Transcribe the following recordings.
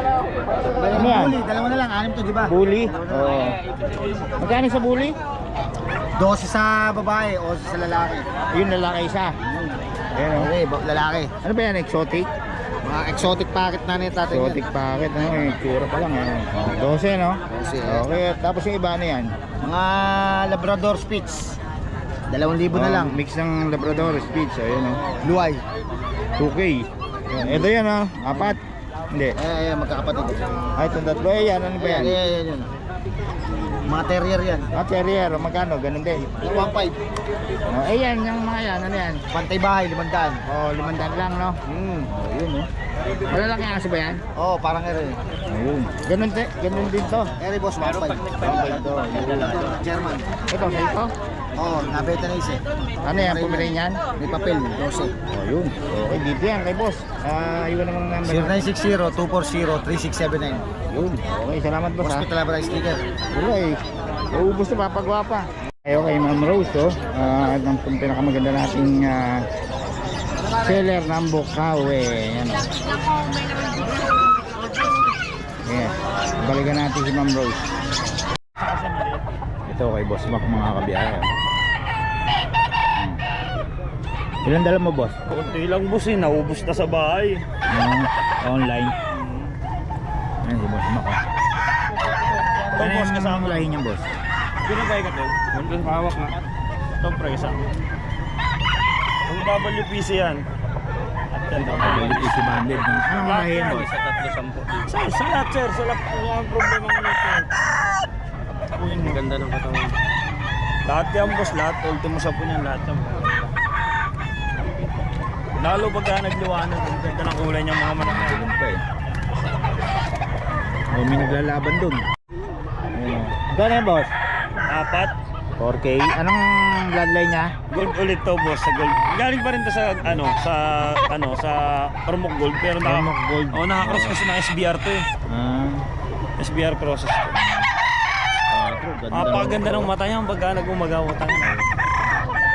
Ano yan? Bully, dalawa na lang, 6 to, di ba? Bully? Oo. Magkano sa bully? 12 sa babae, 11 sa lalaki. Yun, lalaki isa. Ayan o. Okay, lalaki. Ano ba yan? Exotic? Mga exotic packet na nito natin. Exotic packet. Ano yung tsura pa lang. 12, no? 12. Okay, tapos yung iba na yan? Mga Labrador Spitz. 2,000 na lang. Mix ng Labrador, Spitz. Ayan o. Blue Eye. 2K. Ito yan o. 4. Hindi. Ayan, magkakapatid. Ay, itong tatlo. Ayan, ano ba yan? Ayan. Mga terrier yan. Terrier. Magkano? Ganun din. 1.5. Ayan, yung mga yan. Ano yan? Pantay bahay, 500. 500 lang, no? Ayun, no? Malalaki ang aso ba yan? Parang ere. Ayun. Ganun din to. Ere boss, 1.5. Ito. German. Ito, sa ito? Nabenta na isa. Ano yan? Pumirin yan? May papel, 12. Ayun. Okay, dito yan kay boss. Iwan namang number. 0960-240-3679. Ayun. Okay, salamat boss, ha? Hospital Abra sticker. Wala eh. Uubos na papagawa pa. Okay, Ma'am Rose, oh. Ang pinakamaganda nating seller ng Bukawi. Yan, oh. Yes. Balikan natin si Ma'am Rose. Ito kay Boss Mac, mga kabiyahe. Ilan dala mo, boss? Kunti lang boss eh, naubos na sa bahay. Online. Ayan si Boss Mac, oh. Ito boss kasama. Lahi niya, boss? Pinabay ka din. Yung hawak na. Ito presa. Yung WPC yan. At yan WPC banded. Anong lahi yan, boss? Sa 310. Sa lahat sir, sa lahat. Ang problema ng ito. Ang ganda ng katawan. Lahat yan boss, lahat. Ultimo sa po niyan, lahat yan. Lalo pagka nagliwanag, ang ganda ng kulay niyang mga manok. Tulong pa eh. May naglalaban dun. Gano'n yan, boss? 4. 4K. Anong bloodline niya? Gold ulit to boss, sa gold. Galing pa rin to sa sa Ormoc Gold pero Ormoc Gold. Naka-cross kasi ng SBR to eh. SBR process to. Napakaganda ng mata niya pagka nag-umagaw tayo.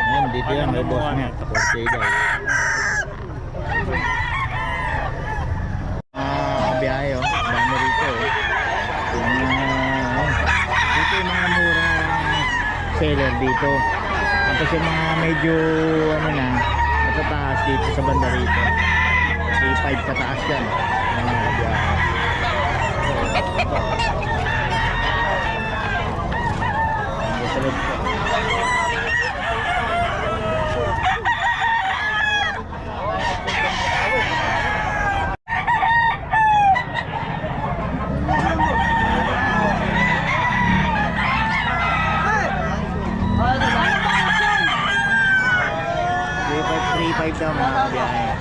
Ayan, dito yan, may boss niya. 4K daw. Biyahe, oh. Dami rito, oh. Dito yung mga mura seller dito. Tapos yung mga medyo matataas dito sa banda rito. A5 pataas yan. daw mga biyahe.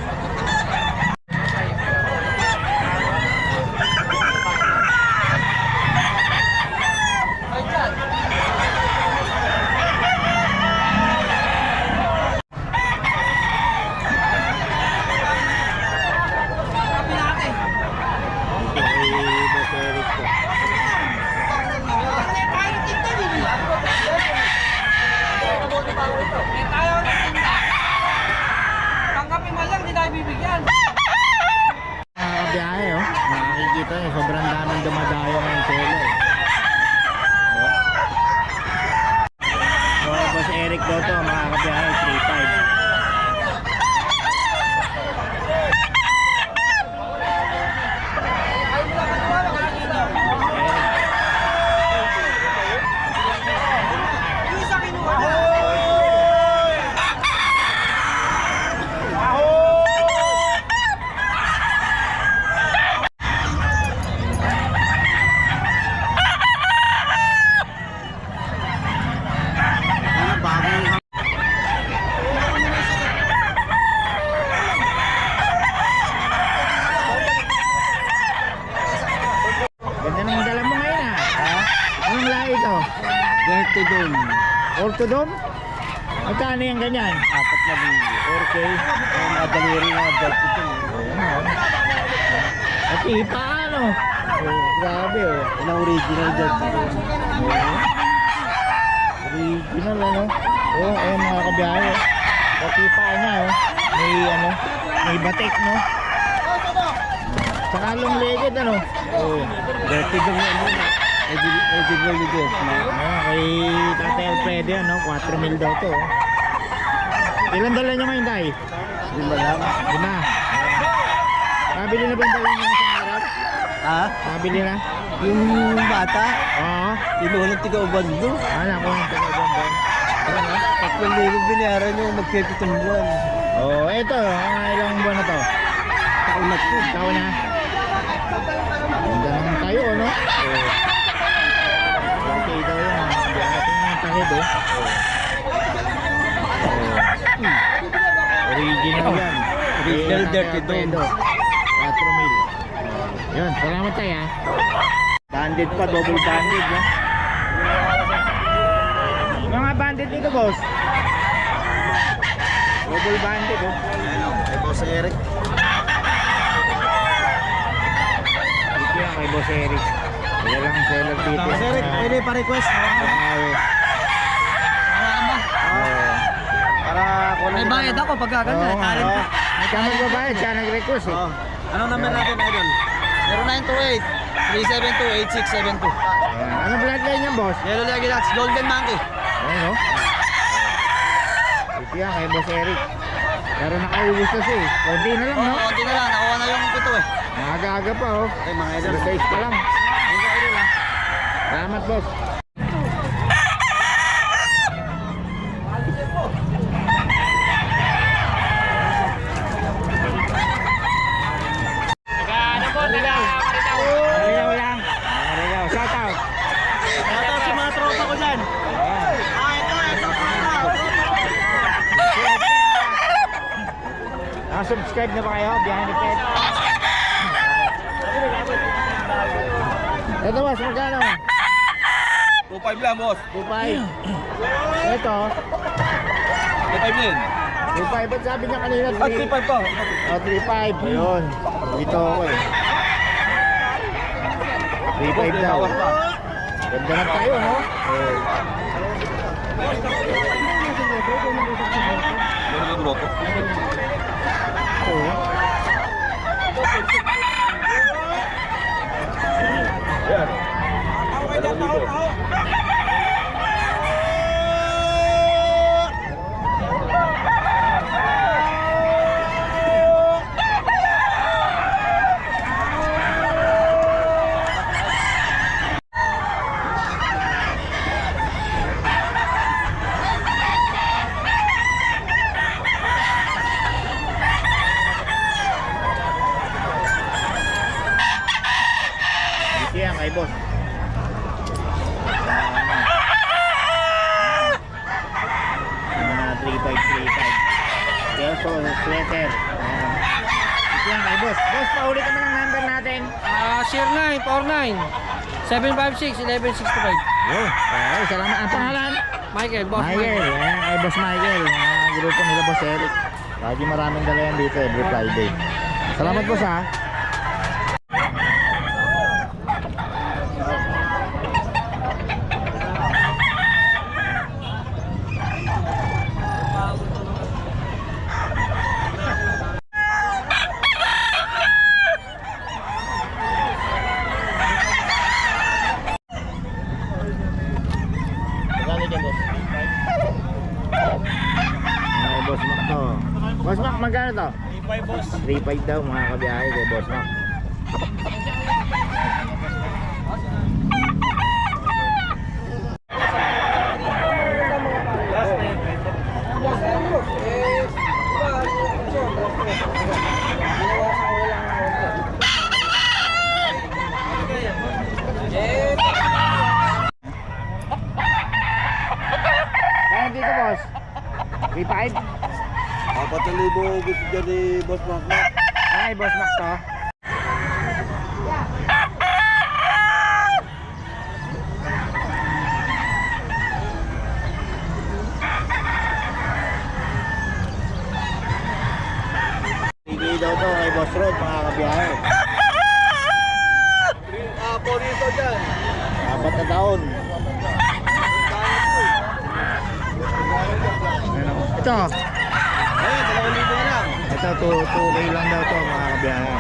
Biyahe, oh. Nakikita niyo, sobrang daming dumadayo ng selo. So, Boss Eric daw to, mga kabiyahe, 3.5. Ortodome. Ortodome? Magkano yung ganyan? 4,000. 4K. Ang adaliri nga adult ito. At ipa ano? Grabe oh. Yan ang original adult. Original ano? Ayun mga kabiyahe. At ipa niya oh. May batik no? Saka long legged ano? Oo. Dirty dong yan muna. Eddie Bolliger. Kay Tatay Alfredo yan, no? 4 mil daw to. Ilan dala nyo ngayon, Tay? Lima lang. 5. Nabili na ba yung dala nyo isang araw? Ha? Nabili na? Yung bata, Oo. kinulang tiga-uban doon. Alam ko yung taga-Bambang. 3,000 binayaran yung magpipitong buwan. Oo, eto. Ilang buwan na to? Kaunat ko. Ikaw na. Ganda naman tayo, no? Oo. Okay daw yan. Hindi natin yung tahid, oh. Original yan. Original Kay Dirty Tatay Dog. Alfredo. 4 mil. Yun, salamat tayo, ha. Banded pa, double banded, no? Mga banded dito, boss. Double banded, oh. Kay Boss Eric. Dito yan kay Boss Eric. Wala lang ang seller dito. Boss Eric, pwede pa-request. Para kulang. May bayad ako pagka Oo ganyan. nga, Talent. oo. May ka magbabayad, siya nag-request, eh. Anong number natin, Idol? 0928-372-8672. Ayan. Anong bloodline niyan, boss? Yellow Leggy Lats, Golden Monkey. Ayan, no? Ito yan kay Boss Eric. Pero nakaubos na siya, eh. Konti na lang, no? Konti na lang, nakuha na yung pito eh. Maaga-aga pa, oh. Okay, mga idol. Alas 6 pa lang. Thank you, Idol, ha. Salamat, boss. Marilaw lang. Marilaw. Shout out. Ito si mga tropa ko dyan. Subscribe na ba kayo? Behind the Pet. Ito, boss, magkano? 2.5 lang, boss. 2.5. Ito, 2.5 din. 2.5. Ba't sabi niya kanina? 3.5 to. 3.5. Ayun. Dito ako, eh. 3.5 daw. Ganda na tayo, no? Oo. Dito yan kay boss. Mga 3.5. Yes, so, sweater. Dito yan kay boss. Boss, paulit naman ang number natin. 0949-756-1165. Yun. Okay, salamat. Ang pangalan? Michael, boss Michael. Michael. Ayan, kay Boss Michael. Mga grupo nila Boss Eric. Lagi maraming dala yan dito every Friday. Salamat boss, ha. Magkano dyan, boss? Ay, Boss Mac to. Boss Mac, magkano to? 3.5, boss. 3.5 daw mga kabiyahe kay Boss Mac. Kaya dito, boss? 3.5? 4,000 gusto dyan ni Boss Mark. Ay, Boss Mac to. Hindi daw to kay Boss Rod, mga kabiyahe. Porito dyan. 4 na taon. Ano? Ito. Ayun, 2,000 lang. Ito, 2K lang daw to mga kabiyahe.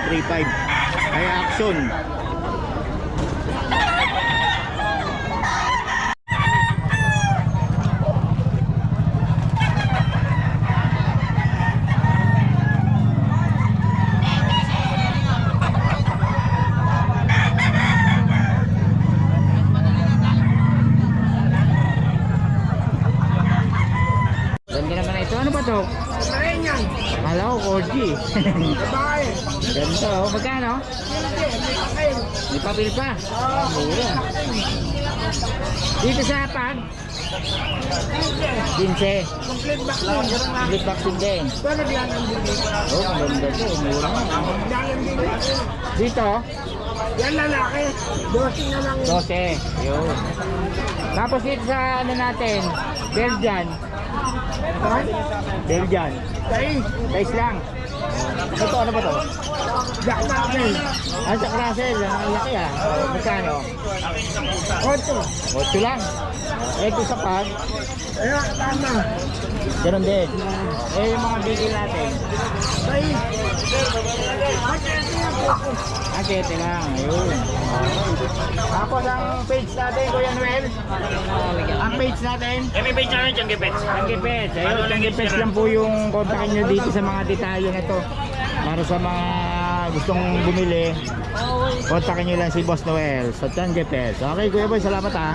3.5. Ay action. Ganda naman na ito. Ano ba to? Akala ko corgi. Ganda oh. Magkano? May papel pa. Mura. Dito sa pag? 15. Complete vaccine din. Oh, maganda to. Mura nga. Dito? Yan lalaki. 12 na lang. 12. Yun. Tapos dito sa ano natin? Belgian. Belgian. Guys lang. Ito ano ba to? Jack Russell. Ah, Jack Russell. Ang laki ah. Magkano? 8. 8 lang. Ito sa pag. Ayan, tama. Ganun din. Eh yung mga bigil natin. Ah, 7 lang. Ayun. Tapos ang page natin, Kuya Noel. Ang page natin. May page namin dyan, Gepets. Tanggipes. Ayun, Tanggipes lang po yung kontakin nyo dito sa mga detalye na to. Para sa mga gustong bumili, kontakin nyo lang si Boss Noel sa Tanggipes. Okay, Kuya Boy, salamat ha.